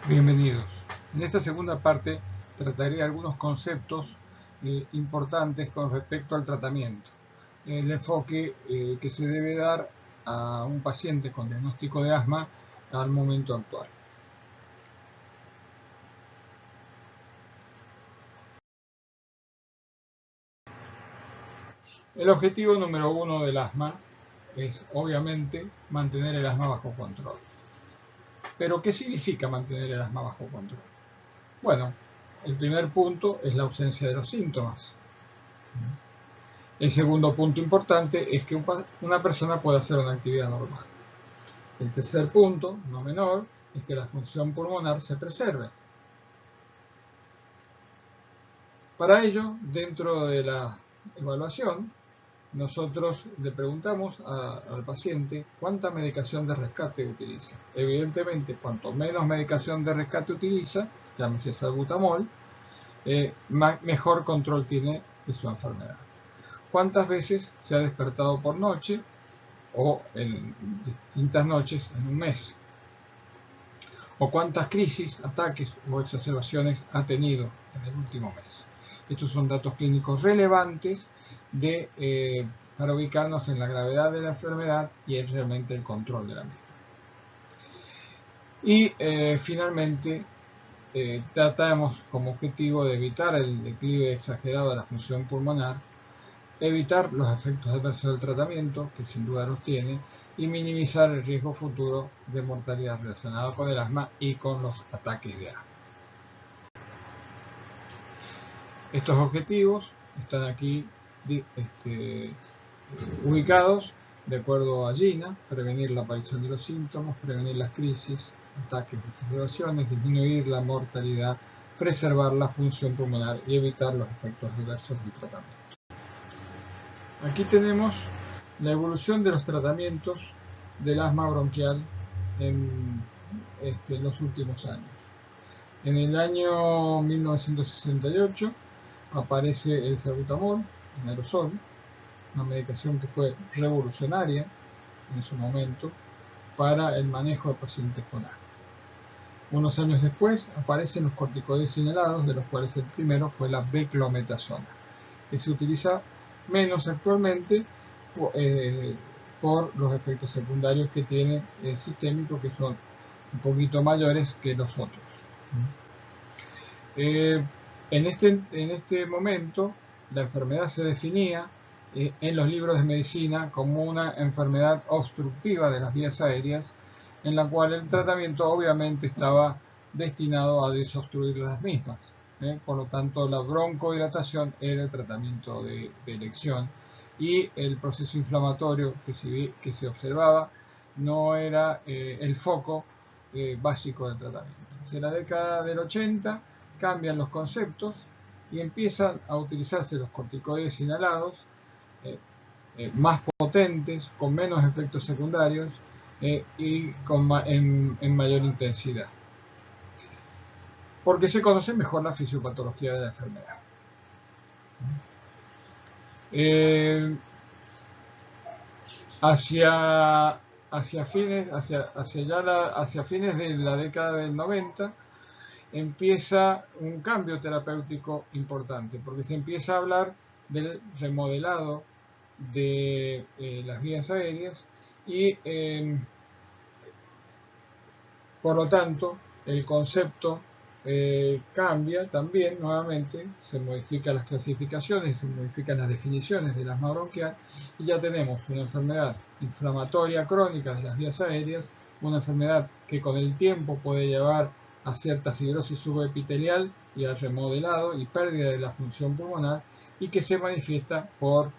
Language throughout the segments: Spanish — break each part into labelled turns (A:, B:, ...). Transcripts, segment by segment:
A: Bienvenidos. En esta segunda parte trataré algunos conceptos importantes con respecto al tratamiento. El enfoque que se debe dar a un paciente con diagnóstico de asma al momento actual. El objetivo número uno del asma es, obviamente, mantener el asma bajo control. ¿Pero qué significa mantener el asma bajo control? Bueno, el primer punto es la ausencia de los síntomas. El segundo punto importante es que una persona pueda hacer una actividad normal. El tercer punto, no menor, es que la función pulmonar se preserve. Para ello, dentro de la evaluación, nosotros le preguntamos al paciente cuánta medicación de rescate utiliza. Evidentemente, cuanto menos medicación de rescate utiliza, llámese salbutamol, mejor control tiene de su enfermedad. ¿Cuántas veces se ha despertado por noche o en distintas noches en un mes? ¿O cuántas crisis, ataques o exacerbaciones ha tenido en el último mes? Estos son datos clínicos relevantes para ubicarnos en la gravedad de la enfermedad y realmente el control de la misma. Y finalmente tratamos como objetivo de evitar el declive exagerado de la función pulmonar, evitar los efectos adversos del tratamiento, que sin duda los tiene, y minimizar el riesgo futuro de mortalidad relacionado con el asma y con los ataques de asma. Estos objetivos están aquí ubicados de acuerdo a GINA: prevenir la aparición de los síntomas, prevenir las crisis, ataques y exacerbaciones, disminuir la mortalidad, preservar la función pulmonar y evitar los efectos adversos del tratamiento. Aquí tenemos la evolución de los tratamientos del asma bronquial en los últimos años. En el año 1968 aparece el salbutamol en aerosol, una medicación que fue revolucionaria en su momento para el manejo de pacientes con asma. Unos años después aparecen los corticoides inhalados, de los cuales el primero fue la beclometasona, que se utiliza menos actualmente por los efectos secundarios que tiene el sistémico, que son un poquito mayores que los otros. En este momento, la enfermedad se definía en los libros de medicina como una enfermedad obstructiva de las vías aéreas, en la cual el tratamiento obviamente estaba destinado a desobstruir las mismas. Por lo tanto, la broncodilatación era el tratamiento de elección, y el proceso inflamatorio que se observaba no era el foco básico del tratamiento. Hacia la década del 80 cambian los conceptos y empiezan a utilizarse los corticoides inhalados más potentes, con menos efectos secundarios y en mayor intensidad, porque se conoce mejor la fisiopatología de la enfermedad. Hacia fines de la década del 90 empieza un cambio terapéutico importante, porque se empieza a hablar del remodelado de las vías aéreas y por lo tanto el concepto cambia también nuevamente, se modifican las clasificaciones, se modifican las definiciones del asma bronquial, y ya tenemos una enfermedad inflamatoria crónica de las vías aéreas, una enfermedad que con el tiempo puede llevar a cierta fibrosis subepitelial y al remodelado y pérdida de la función pulmonar, y que se manifiesta por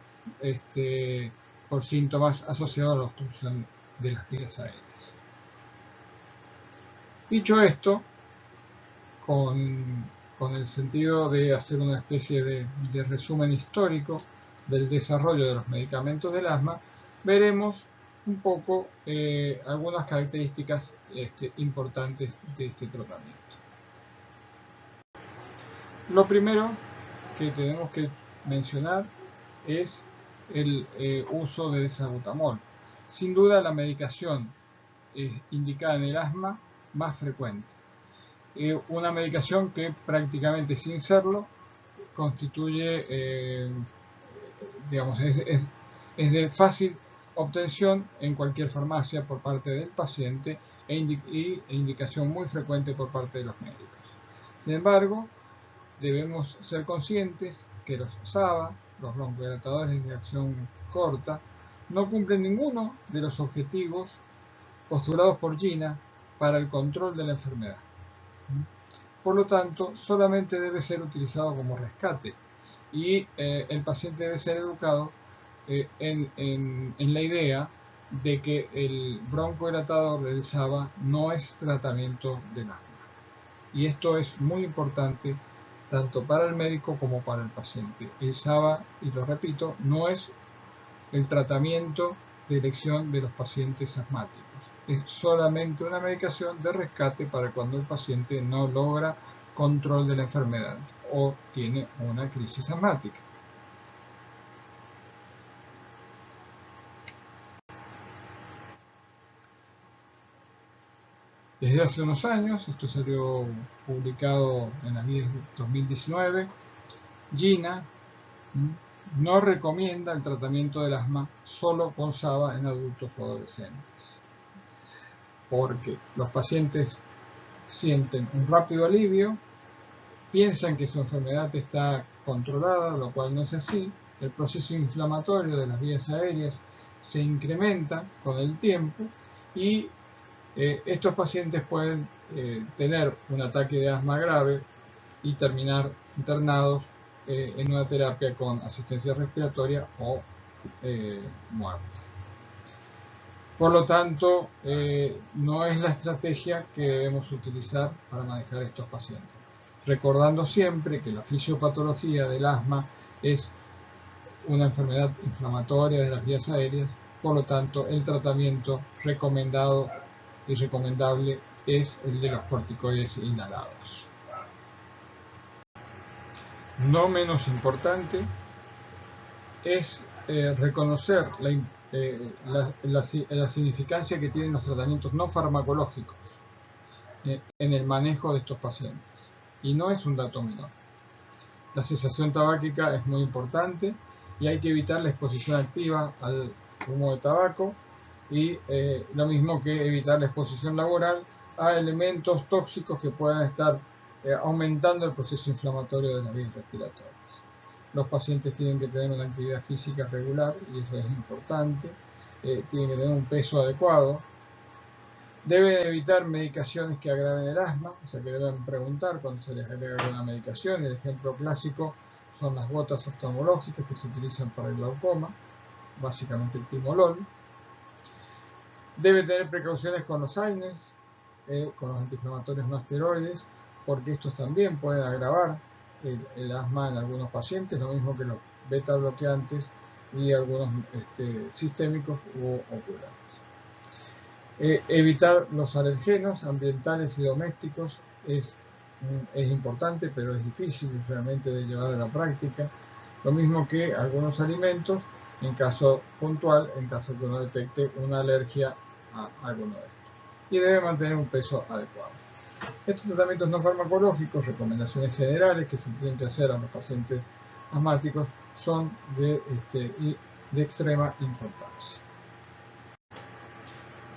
A: síntomas asociados a la obstrucción de las vías aéreas. Dicho esto, con el sentido de hacer una especie de resumen histórico del desarrollo de los medicamentos del asma, veremos un poco algunas características importantes de este tratamiento. Lo primero que tenemos que mencionar es el uso de salbutamol. Sin duda, la medicación indicada en el asma más frecuente. una medicación que prácticamente sin serlo constituye, digamos, es de fácil obtención en cualquier farmacia por parte del paciente e indicación muy frecuente por parte de los médicos. Sin embargo, debemos ser conscientes que los SABA, los broncodilatadores de acción corta, no cumplen ninguno de los objetivos postulados por Gina para el control de la enfermedad. Por lo tanto, solamente debe ser utilizado como rescate y el paciente debe ser educado en la idea de que el broncodilatador del SABA no es tratamiento del asma. Y esto es muy importante tanto para el médico como para el paciente. El SABA, y lo repito, no es el tratamiento de elección de los pacientes asmáticos. Es solamente una medicación de rescate para cuando el paciente no logra control de la enfermedad o tiene una crisis asmática. Desde hace unos años, esto salió publicado en la guía 2019, Gina no recomienda el tratamiento del asma solo con SABA en adultos o adolescentes, porque los pacientes sienten un rápido alivio, piensan que su enfermedad está controlada, lo cual no es así. El proceso inflamatorio de las vías aéreas se incrementa con el tiempo y estos pacientes pueden tener un ataque de asma grave y terminar internados en una terapia con asistencia respiratoria o muerte. Por lo tanto, no es la estrategia que debemos utilizar para manejar estos pacientes. Recordando siempre que la fisiopatología del asma es una enfermedad inflamatoria de las vías aéreas, por lo tanto, el tratamiento recomendado y recomendable es el de los corticoides inhalados. No menos importante es reconocer la significancia que tienen los tratamientos no farmacológicos en el manejo de estos pacientes. Y no es un dato menor. La cesación tabáquica es muy importante y hay que evitar la exposición activa al humo de tabaco y lo mismo que evitar la exposición laboral a elementos tóxicos que puedan estar aumentando el proceso inflamatorio de las vías respiratorias. Los pacientes tienen que tener una actividad física regular y eso es importante, tienen que tener un peso adecuado. Deben evitar medicaciones que agraven el asma, o sea que deben preguntar cuando se les agrega alguna medicación. El ejemplo clásico son las gotas oftalmológicas que se utilizan para el glaucoma, básicamente el timolol. Debe tener precauciones con los AINES, con los antiinflamatorios no esteroides, porque estos también pueden agravar el asma en algunos pacientes, lo mismo que los beta bloqueantes y algunos sistémicos u oculares. Evitar los alergenos ambientales y domésticos es importante, pero es difícil realmente de llevar a la práctica. Lo mismo que algunos alimentos, en caso puntual, en caso que uno detecte una alergia a alguno de estos. Y debe mantener un peso adecuado. Estos tratamientos no farmacológicos, recomendaciones generales que se tienen que hacer a los pacientes asmáticos, son de extrema importancia.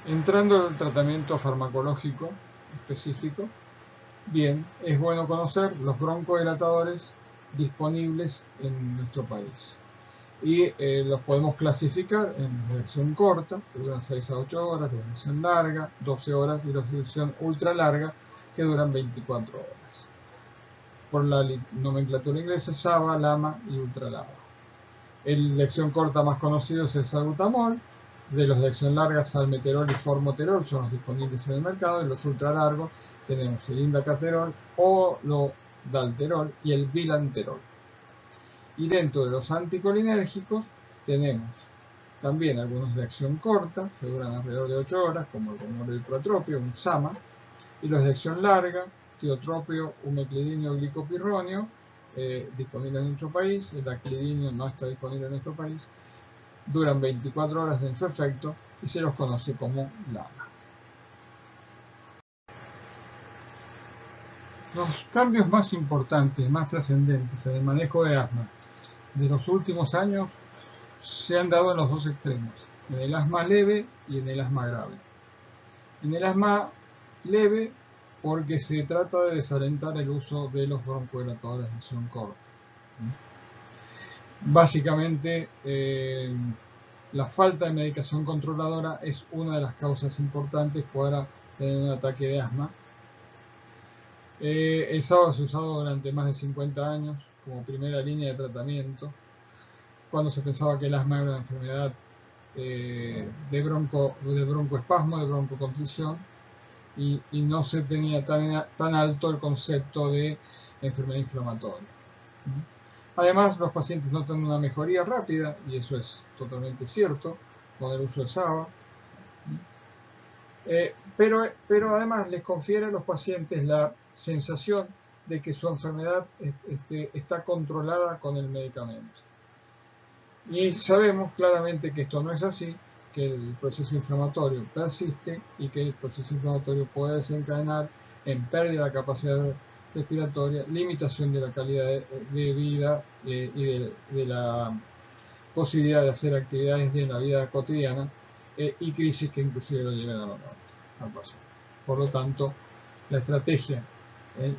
A: Entrando al tratamiento farmacológico específico, bien, es bueno conocer los broncodilatadores disponibles en nuestro país. Y los podemos clasificar en duración corta, que duran 6 a 8 horas, de duración larga, 12 horas, y los de duración ultra larga, que duran 24 horas. Por la nomenclatura inglesa, SABA, LAMA y ultra-LAMA. El de acción corta más conocido es el salbutamol. De los de acción larga, salmeterol y formoterol son los disponibles en el mercado. En los ultra largos tenemos el indacaterol o dalterol y el bilanterol. Y dentro de los anticolinérgicos tenemos también algunos de acción corta, que duran alrededor de 8 horas, como el romorelpratropio, un SAMA, y los de acción larga, tiotropio, umeclidinio, glicopirronio, disponible en nuestro país. El aclidinio no está disponible en nuestro país. Duran 24 horas en su efecto y se los conoce como LAMA. Los cambios más importantes, más trascendentes en el manejo de asma de los últimos años se han dado en los dos extremos, en el asma leve y en el asma grave. En el asma leve, porque se trata de desalentar el uso de los broncodilatadores de acción corta. Básicamente, la falta de medicación controladora es una de las causas importantes para tener un ataque de asma. El SABA se ha usado durante más de 50 años como primera línea de tratamiento, cuando se pensaba que el asma era una enfermedad de broncoespasmo, de broncoconstricción, y no se tenía tan alto el concepto de enfermedad inflamatoria. Además, los pacientes notan una mejoría rápida, y eso es totalmente cierto, con el uso de SABA. Pero además les confiere a los pacientes la sensación de que su enfermedad está controlada con el medicamento. Y sabemos claramente que esto no es así, que el proceso inflamatorio persiste y que el proceso inflamatorio puede desencadenar en pérdida de la capacidad respiratoria, limitación de la calidad de vida y de la posibilidad de hacer actividades de la vida cotidiana y crisis que inclusive lo lleven a la muerte al paciente. Por lo tanto, la estrategia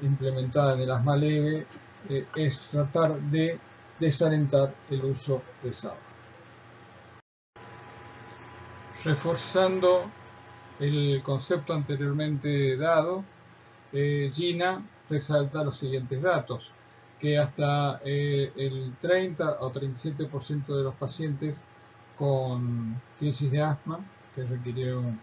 A: implementada en el asma leve es tratar de desalentar el uso de SABA. Reforzando el concepto anteriormente dado, Gina resalta los siguientes datos, que hasta el 30 o 37% de los pacientes con crisis de asma que requirieron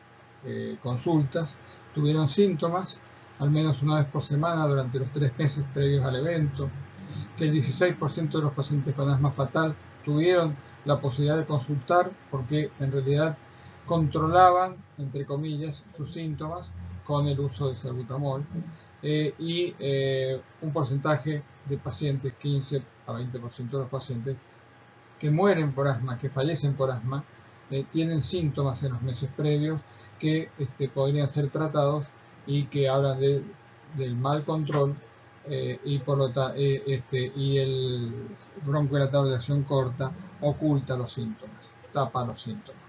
A: consultas tuvieron síntomas al menos una vez por semana durante los 3 meses previos al evento, que el 16% de los pacientes con asma fatal tuvieron la posibilidad de consultar porque en realidad controlaban, entre comillas, sus síntomas con el uso de salbutamol, y un porcentaje de pacientes, 15 a 20% de los pacientes que mueren por asma, que fallecen por asma, tienen síntomas en los meses previos que podrían ser tratados y que hablan del mal control y por lo tanto y el broncodilatador de acción corta oculta los síntomas, tapa los síntomas,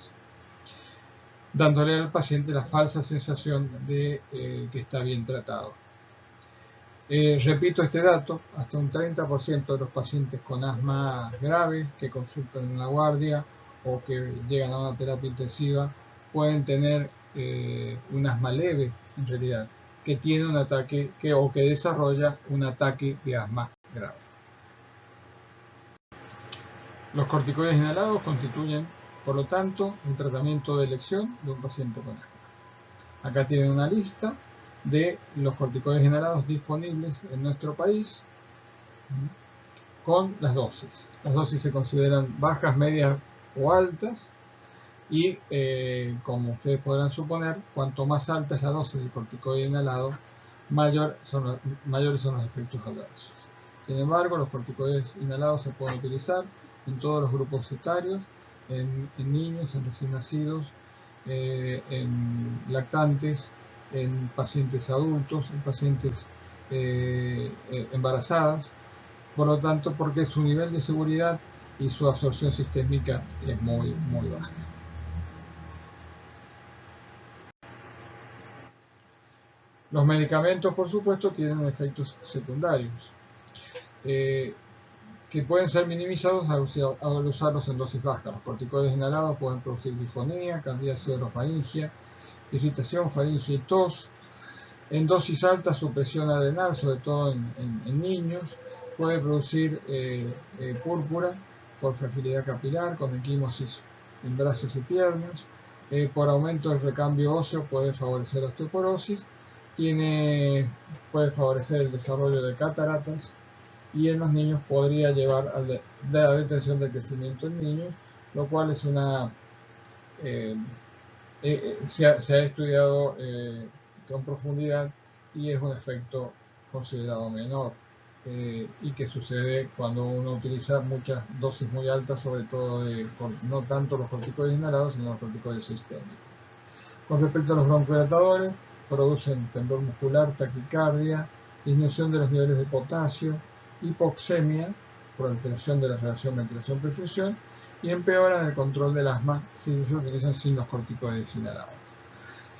A: dándole al paciente la falsa sensación de que está bien tratado. Repito este dato, hasta un 30% de los pacientes con asma grave que consultan en la guardia o que llegan a una terapia intensiva pueden tener un asma leve en realidad, que tiene un ataque o que desarrolla un ataque de asma grave. Los corticoides inhalados constituyen, por lo tanto, un tratamiento de elección de un paciente con asma. Acá tienen una lista de los corticoides inhalados disponibles en nuestro país con las dosis. Las dosis se consideran bajas, medias o altas y como ustedes podrán suponer, cuanto más alta es la dosis del corticoide inhalado, mayores son los efectos adversos. Sin embargo, los corticoides inhalados se pueden utilizar en todos los grupos etarios, en niños, en recién nacidos, en lactantes, en pacientes adultos, en pacientes embarazadas, por lo tanto, porque su nivel de seguridad y su absorción sistémica es muy baja. Los medicamentos, por supuesto, tienen efectos secundarios que pueden ser minimizados al usarlos en dosis bajas. Los corticoides inhalados pueden producir disfonía, candidiasis orofaringia, irritación faringe y tos. En dosis altas, su presión adrenal, sobre todo en niños, puede producir púrpura por fragilidad capilar, con equimosis en brazos y piernas. Por aumento del recambio óseo puede favorecer osteoporosis, puede favorecer el desarrollo de cataratas, y en los niños podría llevar a la detención del crecimiento en niños, lo cual es se ha estudiado con profundidad y es un efecto considerado menor y que sucede cuando uno utiliza muchas dosis muy altas, sobre todo no tanto los corticoides inhalados, sino los corticoides sistémicos. Con respecto a los broncodilatadores, producen temblor muscular, taquicardia, disminución de los niveles de potasio, hipoxemia por alteración de la relación ventilación-perfusión y empeoran el control del asma si se utilizan sin los corticoides inhalados.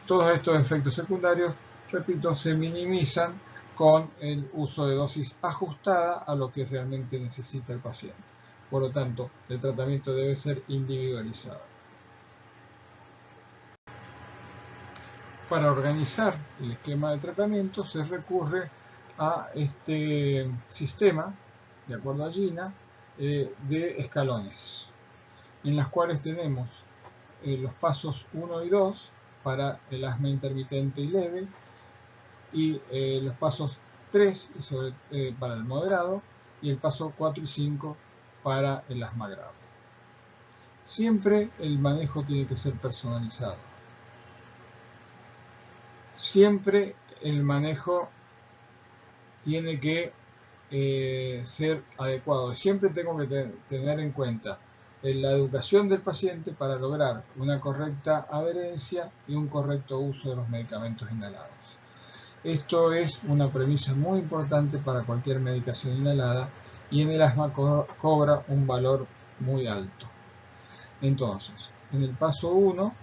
A: Todos estos efectos secundarios, repito, se minimizan con el uso de dosis ajustada a lo que realmente necesita el paciente. Por lo tanto, el tratamiento debe ser individualizado. Para organizar el esquema de tratamiento se recurre a este sistema, de acuerdo a Gina, de escalones, en las cuales tenemos los pasos 1 y 2 para el asma intermitente y leve, y los pasos 3 para el moderado, y el paso 4 y 5 para el asma grave. Siempre el manejo tiene que ser personalizado. Siempre el manejo tiene que ser adecuado. Siempre tengo que tener en cuenta la educación del paciente para lograr una correcta adherencia y un correcto uso de los medicamentos inhalados. Esto es una premisa muy importante para cualquier medicación inhalada y en el asma cobra un valor muy alto. Entonces, en el paso 1,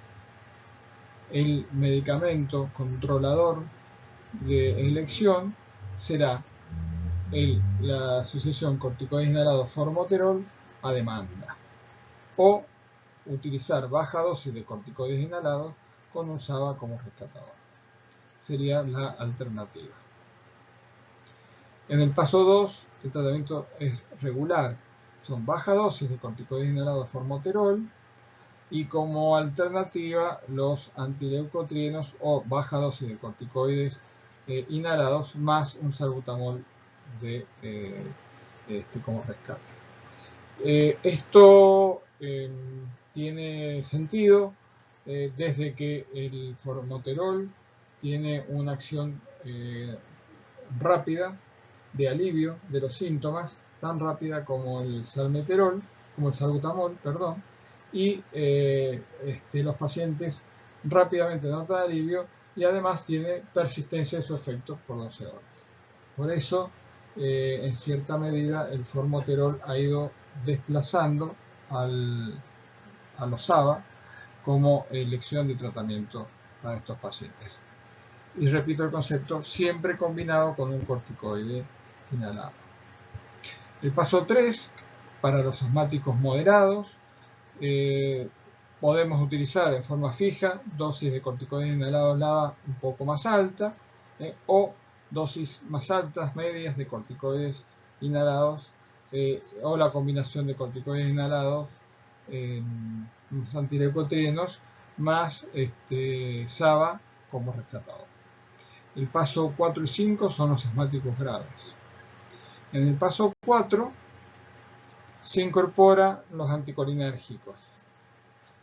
A: el medicamento controlador de elección será la asociación corticoides inhalados formoterol a demanda, o utilizar baja dosis de corticoides inhalados con un SABA como rescatador. Sería la alternativa. En el paso 2, el tratamiento es regular. Son baja dosis de corticoides inhalados formoterol y como alternativa los antileucotrienos o baja dosis de corticoides inhalados más un salbutamol como rescate. Esto tiene sentido desde que el formoterol tiene una acción rápida de alivio de los síntomas, tan rápida como el salbutamol, y los pacientes rápidamente notan alivio y además tiene persistencia de su efecto por 12 horas. Por eso, en cierta medida, el formoterol ha ido desplazando a los SABA como elección de tratamiento para estos pacientes. Y repito el concepto, siempre combinado con un corticoide inhalado. El paso 3, para los asmáticos moderados, podemos utilizar en forma fija dosis de corticoides inhalados LABA un poco más alta o dosis más altas, medias de corticoides inhalados o la combinación de corticoides inhalados los antileucotrienos más SABA como rescatador. El paso 4 y 5 son los asmáticos graves. En el paso 4 se incorporan los anticolinérgicos.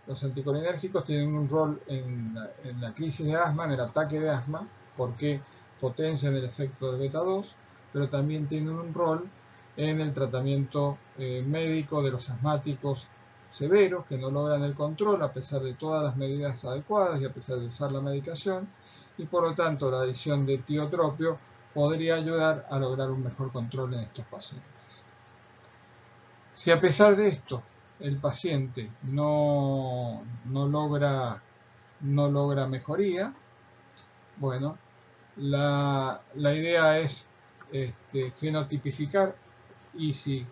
A: Los anticolinérgicos tienen un rol en la crisis de asma, en el ataque de asma, porque potencian el efecto del beta-2, pero también tienen un rol en el tratamiento médico de los asmáticos severos que no logran el control a pesar de todas las medidas adecuadas y a pesar de usar la medicación, y por lo tanto la adición de tiotropio podría ayudar a lograr un mejor control en estos pacientes. Si a pesar de esto el paciente no logra mejoría, bueno, la idea es fenotipificar, y si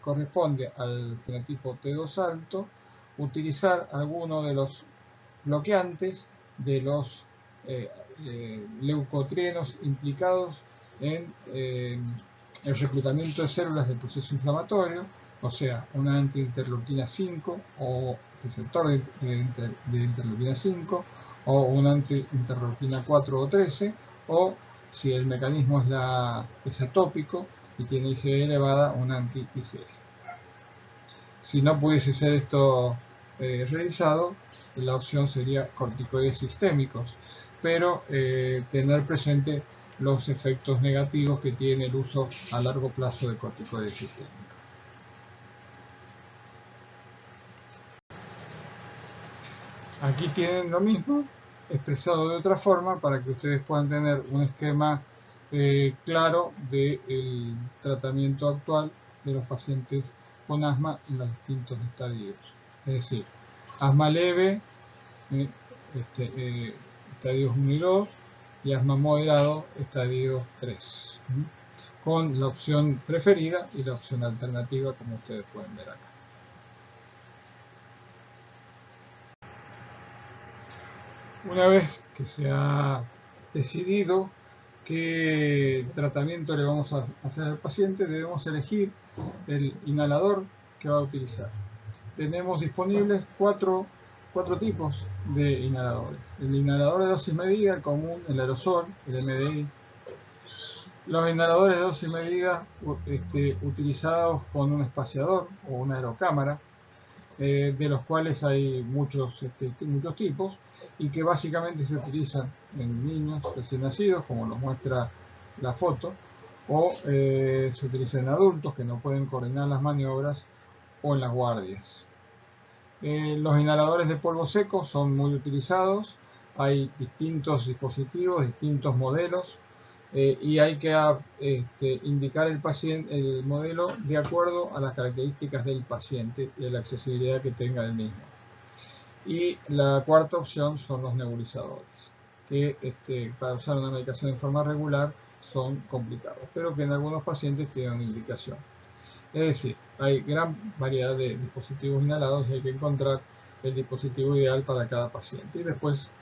A: corresponde al fenotipo T2 alto, utilizar alguno de los bloqueantes de los leucotrienos implicados en el reclutamiento de células del proceso inflamatorio, o sea, una antiinterleuquina 5 o receptor de interleuquina 5 o una antiinterleuquina 4 o 13, o si el mecanismo es atópico y tiene IgE elevada, una anti-IgE. Si no pudiese ser esto realizado, la opción sería corticoides sistémicos, pero tener presente los efectos negativos que tiene el uso a largo plazo de corticoides sistémicos. Aquí tienen lo mismo, expresado de otra forma, para que ustedes puedan tener un esquema claro del tratamiento actual de los pacientes con asma en los distintos estadios. Es decir, asma leve, estadios 1 y 2, y asma moderado, estadio 3, con la opción preferida y la opción alternativa, como ustedes pueden ver acá. Una vez que se ha decidido qué tratamiento le vamos a hacer al paciente, debemos elegir el inhalador que va a utilizar. Tenemos disponibles cuatro tipos de inhaladores. El inhalador de dosis medida, el común, el aerosol, el MDI. Los inhaladores de dosis medida utilizados con un espaciador o una aerocámara, de los cuales hay muchos tipos y que básicamente se utilizan en niños recién nacidos, como lo muestra la foto, o se utilizan en adultos que no pueden coordinar las maniobras o en las guardias. Los inhaladores de polvo seco son muy utilizados, hay distintos dispositivos, distintos modelos, y hay que indicar el modelo de acuerdo a las características del paciente y a la accesibilidad que tenga el mismo. Y la cuarta opción son los nebulizadores, que para usar una medicación en forma regular son complicados, pero que en algunos pacientes tienen una indicación. Es decir, hay gran variedad de dispositivos inhalados y hay que encontrar el dispositivo ideal para cada paciente y después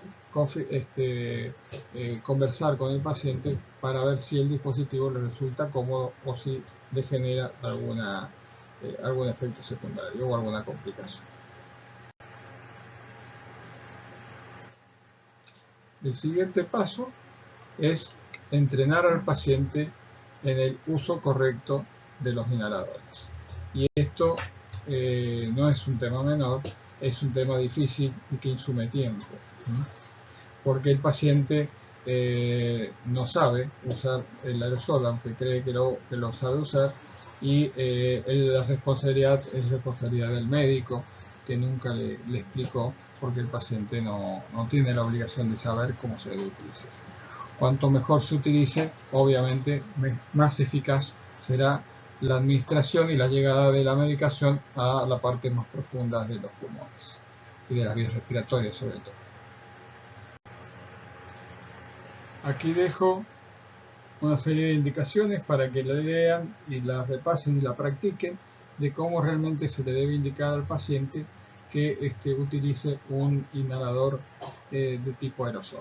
A: conversar con el paciente para ver si el dispositivo le resulta cómodo o si le genera algún efecto secundario o alguna complicación. El siguiente paso es entrenar al paciente en el uso correcto de los inhaladores. Y esto no es un tema menor, es un tema difícil y que insume tiempo, porque el paciente no sabe usar el aerosol, aunque cree que lo sabe usar, y la responsabilidad es responsabilidad del médico, que nunca le explicó, porque el paciente no tiene la obligación de saber cómo se debe utilizar. Cuanto mejor se utilice, obviamente más eficaz será la administración y la llegada de la medicación a la parte más profunda de los pulmones y de las vías respiratorias sobre todo. Aquí dejo una serie de indicaciones para que la lean y la repasen y la practiquen de cómo realmente se le debe indicar al paciente que utilice un inhalador de tipo aerosol.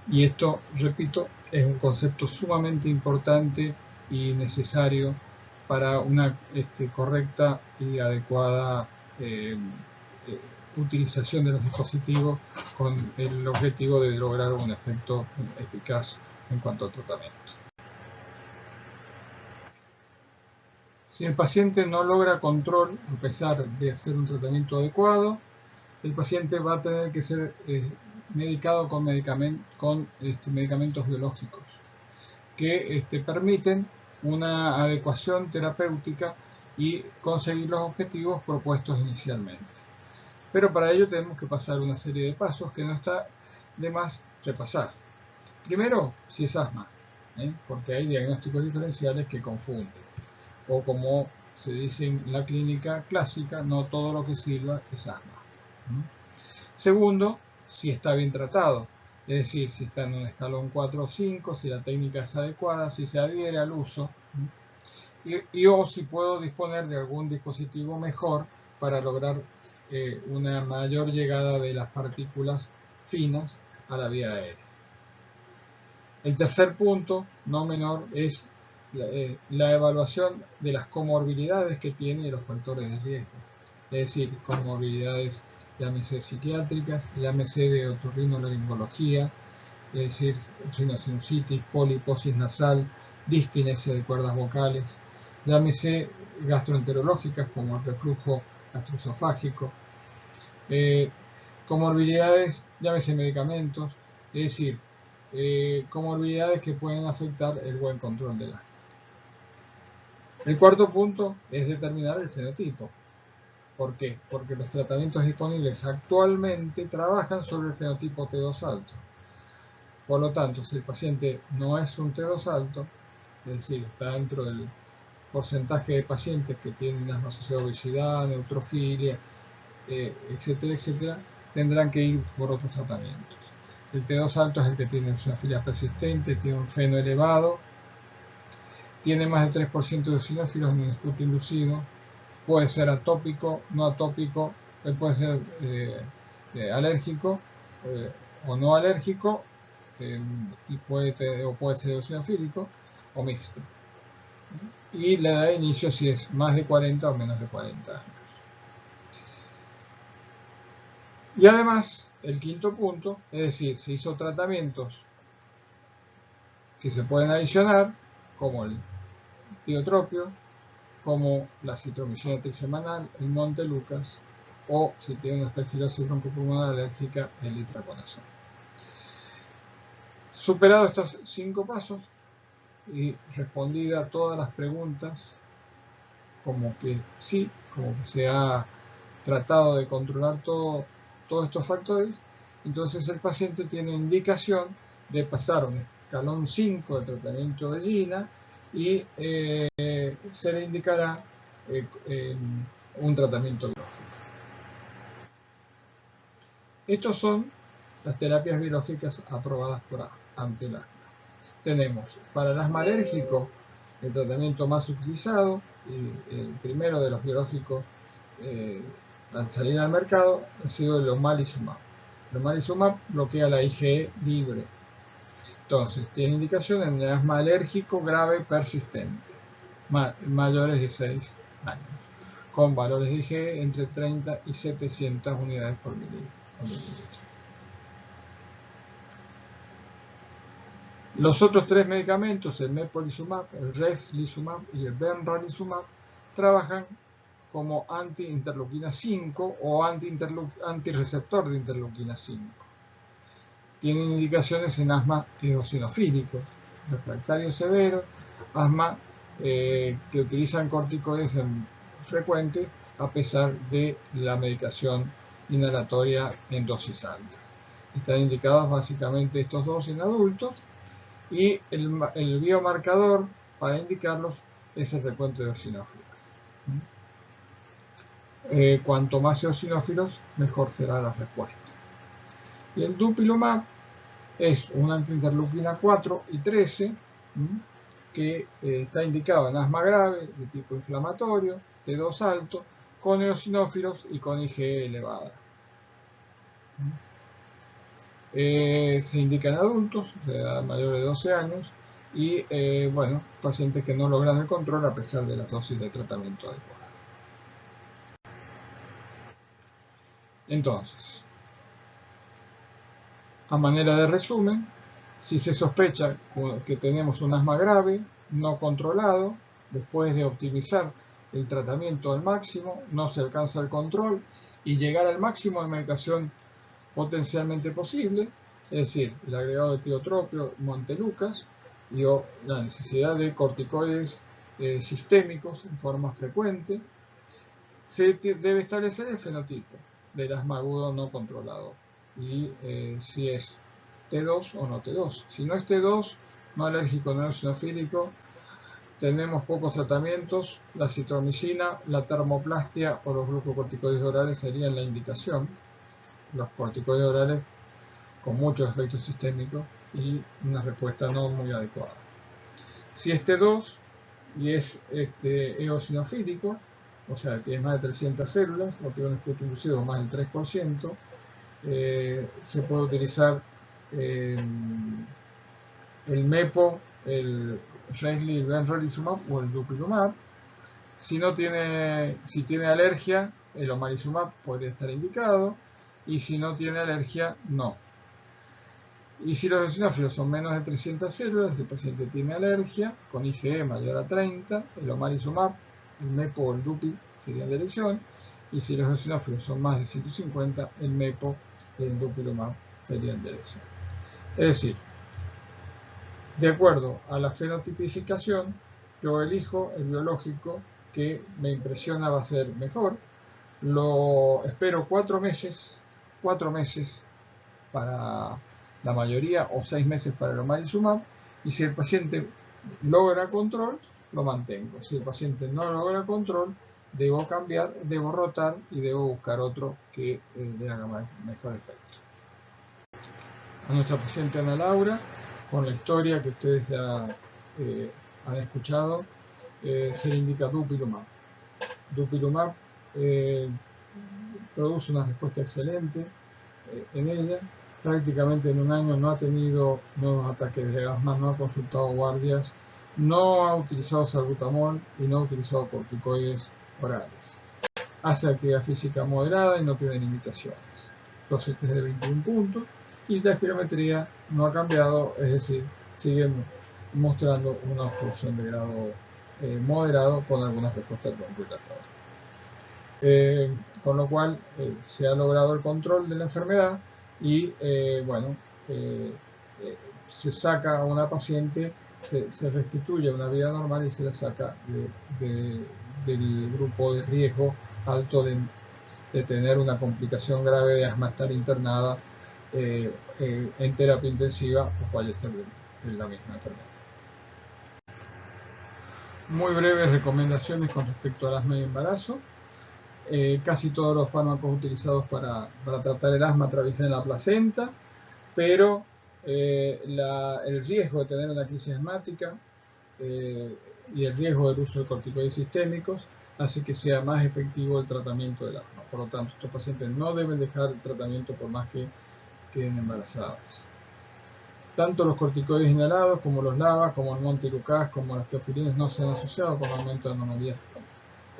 A: Y esto, repito, es un concepto sumamente importante y necesario para una correcta y adecuada utilización de los dispositivos con el objetivo de lograr un efecto eficaz en cuanto al tratamiento. Si el paciente no logra control, a pesar de hacer un tratamiento adecuado, el paciente va a tener que ser medicado con medicamentos biológicos que permiten una adecuación terapéutica y conseguir los objetivos propuestos inicialmente. Pero para ello tenemos que pasar una serie de pasos que no está de más repasar. Primero, si es asma, porque hay diagnósticos diferenciales que confunden, o como se dice en la clínica clásica, no todo lo que sirva es asma. Segundo, si está bien tratado, es decir, si está en un escalón 4 o 5, si la técnica es adecuada, si se adhiere al uso, o si puedo disponer de algún dispositivo mejor para lograr una mayor llegada de las partículas finas a la vía aérea. El tercer punto, no menor, es la evaluación de las comorbilidades que tiene y los factores de riesgo. Es decir, comorbilidades, llámese psiquiátricas, llámese de otorrinolaringología, es decir, rinosinusitis, poliposis nasal, disquinesia de cuerdas vocales, llámese gastroenterológicas como el reflujo gastroesofágico, comorbilidades, llámese medicamentos, es decir, comorbilidades que pueden afectar el buen control del asma. El cuarto punto es determinar el fenotipo. ¿Por qué? Porque los tratamientos disponibles actualmente trabajan sobre el fenotipo T2 alto. Por lo tanto, si el paciente no es un T2 alto, es decir, está dentro del porcentaje de pacientes que tienen asma asociada a obesidad, neutrofilia, etcétera, etcétera, tendrán que ir por otros tratamientos. El T2 alto es el que tiene eosinofilia persistente, tiene un feno elevado, tiene más de 3% de eosinófilos en el esputo inducido, puede ser atópico, no atópico, puede ser alérgico o no alérgico, y puede ser eosinofílico o mixto. Y la edad de inicio si es más de 40 o menos de 40 años. Y además, el quinto punto, es decir, se hizo tratamientos que se pueden adicionar, como el tiotropio, como la citromicina trisemanal, el Montelukast, o si tiene una aspergilosis broncopulmonar alérgica, el itraconazol. Superado estos 5 pasos y respondida a todas las preguntas, como que sí, como que se ha tratado de controlar todos estos factores, entonces el paciente tiene indicación de pasar un escalón 5 de tratamiento de GINA y se le indicará un tratamiento biológico. Estos son las terapias biológicas aprobadas ante el asma. Tenemos para el asma alérgico el tratamiento más utilizado y el primero de los biológicos al salir al mercado ha sido el omalizumab. El omalizumab bloquea la IgE libre. Entonces, tiene indicación en el asma alérgico grave persistente, mayores de 6 años, con valores de IgE entre 30 y 700 unidades por mililitro. Los otros 3 medicamentos, el mepolizumab, el reslizumab y el benralizumab, trabajan como anti-interleuquina 5 o antirreceptor de interleuquina 5. Tienen indicaciones en asma eosinofílico, refractario severo, asma que utilizan corticoides frecuentes a pesar de la medicación inhalatoria en dosis altas. Están indicados básicamente estos dos en adultos y el biomarcador para indicarlos es el recuento de eosinófilos. Cuanto más eosinófilos, mejor será la respuesta. Y el dupilumab es una antiinterleuquina 4 y 13 que está indicado en asma grave de tipo inflamatorio, T2 alto, con eosinófilos y con IgE elevada. Se indica en adultos de edad mayor de 12 años y bueno, pacientes que no logran el control a pesar de las dosis de tratamiento adecuadas. Entonces, a manera de resumen, si se sospecha que tenemos un asma grave, no controlado, después de optimizar el tratamiento al máximo, no se alcanza el control y llegar al máximo de medicación potencialmente posible, es decir, el agregado de tiotropio, Montelukast, y la necesidad de corticoides sistémicos en forma frecuente, se debe establecer el fenotipo del asma agudo no controlado y si es T2 o no T2. Si no es T2, no alérgico, no eosinofílico, tenemos pocos tratamientos. La citromicina, la termoplastia o los glucocorticoides orales serían la indicación. Los corticoides orales con muchos efectos sistémicos y una respuesta no muy adecuada. Si es T2 y es eosinofílico, o sea, tiene más de 300 células o tiene un esputo inducido más del 3%, se puede utilizar el MEPO, el benralizumab o el dupilumab. Si tiene alergia, el omalizumab podría estar indicado, y si no tiene alergia, no. Y si los eosinófilos son menos de 300 células, el paciente tiene alergia, con IgE mayor a 30, el omalizumab, el MEPO o el dupi serían de elección, y si los eosinófilos son más de 150, el MEPO y el dupilumab serían de elección. Es decir, de acuerdo a la fenotipificación, yo elijo el biológico que me impresiona va a ser mejor, lo espero 4 meses para la mayoría, o 6 meses para el omalizumab, y si el paciente logra control, lo mantengo. Si el paciente no logra control, debo cambiar, debo rotar y debo buscar otro que le haga mejor efecto. A nuestra paciente Ana Laura, con la historia que ustedes ya han escuchado, se le indica dupilumab. Dupilumab produce una respuesta excelente en ella. Prácticamente en un año no ha tenido nuevos ataques de asma, no ha consultado guardias, no ha utilizado salbutamol y no ha utilizado corticoides orales. Hace actividad física moderada y no tiene limitaciones. Los test de 21 puntos y la espirometría no ha cambiado, es decir, sigue mostrando una obstrucción de grado moderado con algunas respuestas broncoirritatorias. Con lo cual se ha logrado el control de la enfermedad y se saca a una paciente, se restituye a una vida normal y se la saca del grupo de riesgo alto de tener una complicación grave de asma, estar internada en terapia intensiva o fallecer de la misma enfermedad. Muy breves recomendaciones con respecto al asma y embarazo. Casi todos los fármacos utilizados para tratar el asma atraviesan la placenta, pero el riesgo de tener una crisis asmática y el riesgo del uso de corticoides sistémicos hace que sea más efectivo el tratamiento del asma. Por lo tanto, estos pacientes no deben dejar el tratamiento por más que queden embarazadas. Tanto los corticoides inhalados como los LABA, como el montelukast, como las teofilines no se han asociado con aumento de anomalías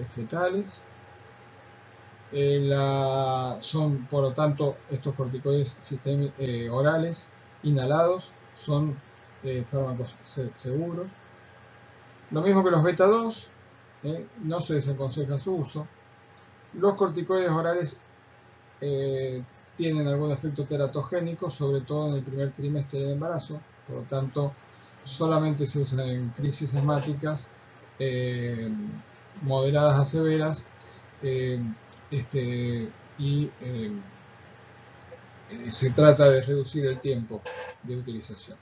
A: fetales. Son, por lo tanto, estos corticoides orales inhalados son fármacos seguros. Lo mismo que los beta 2, no se desaconseja su uso. Los corticoides orales tienen algún efecto teratogénico, sobre todo en el primer trimestre del embarazo, por lo tanto, solamente se usan en crisis asmáticas moderadas a severas. Se trata de reducir el tiempo de utilización.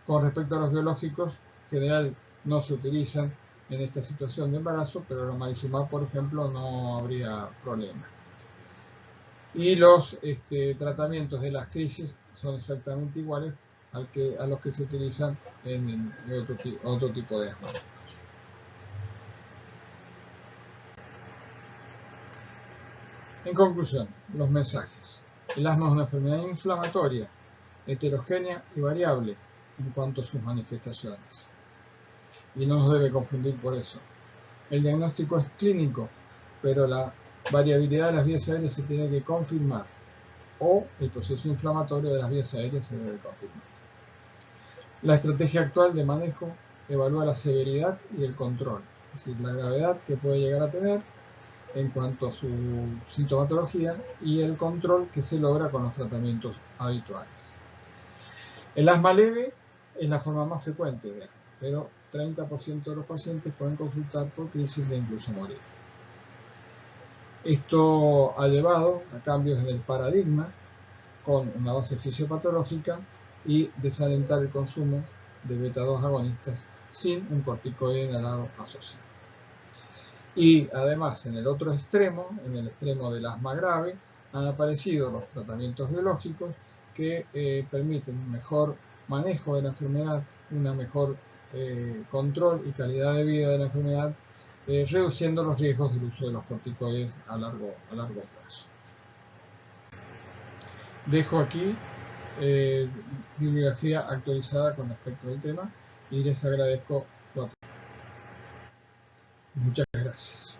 A: Con respecto a los biológicos, en general no se utilizan en esta situación de embarazo, pero el omalizumab, por ejemplo, no habría problema. Y los tratamientos de las crisis son exactamente iguales a los que se utilizan en otro tipo de asmáticos. En conclusión, los mensajes. El asma es una enfermedad inflamatoria, heterogénea y variable en cuanto a sus manifestaciones. Y no nos debe confundir por eso. El diagnóstico es clínico, pero la variabilidad de las vías aéreas se tiene que confirmar, o el proceso inflamatorio de las vías aéreas se debe confirmar. La estrategia actual de manejo evalúa la severidad y el control, es decir, la gravedad que puede llegar a tener en cuanto a su sintomatología y el control que se logra con los tratamientos habituales. El asma leve es la forma más frecuente de asma, pero 30% de los pacientes pueden consultar por crisis e incluso morir. Esto ha llevado a cambios en el paradigma con una base fisiopatológica y desalentar el consumo de beta 2 agonistas sin un corticoide inhalado asociado. Y además, en el otro extremo, en el extremo del asma grave, han aparecido los tratamientos biológicos que permiten un mejor manejo de la enfermedad, un mejor control y calidad de vida de la enfermedad, reduciendo los riesgos del uso de los corticoides a largo plazo. Dejo aquí bibliografía actualizada con respecto al tema y les agradezco su atención. Muchas gracias.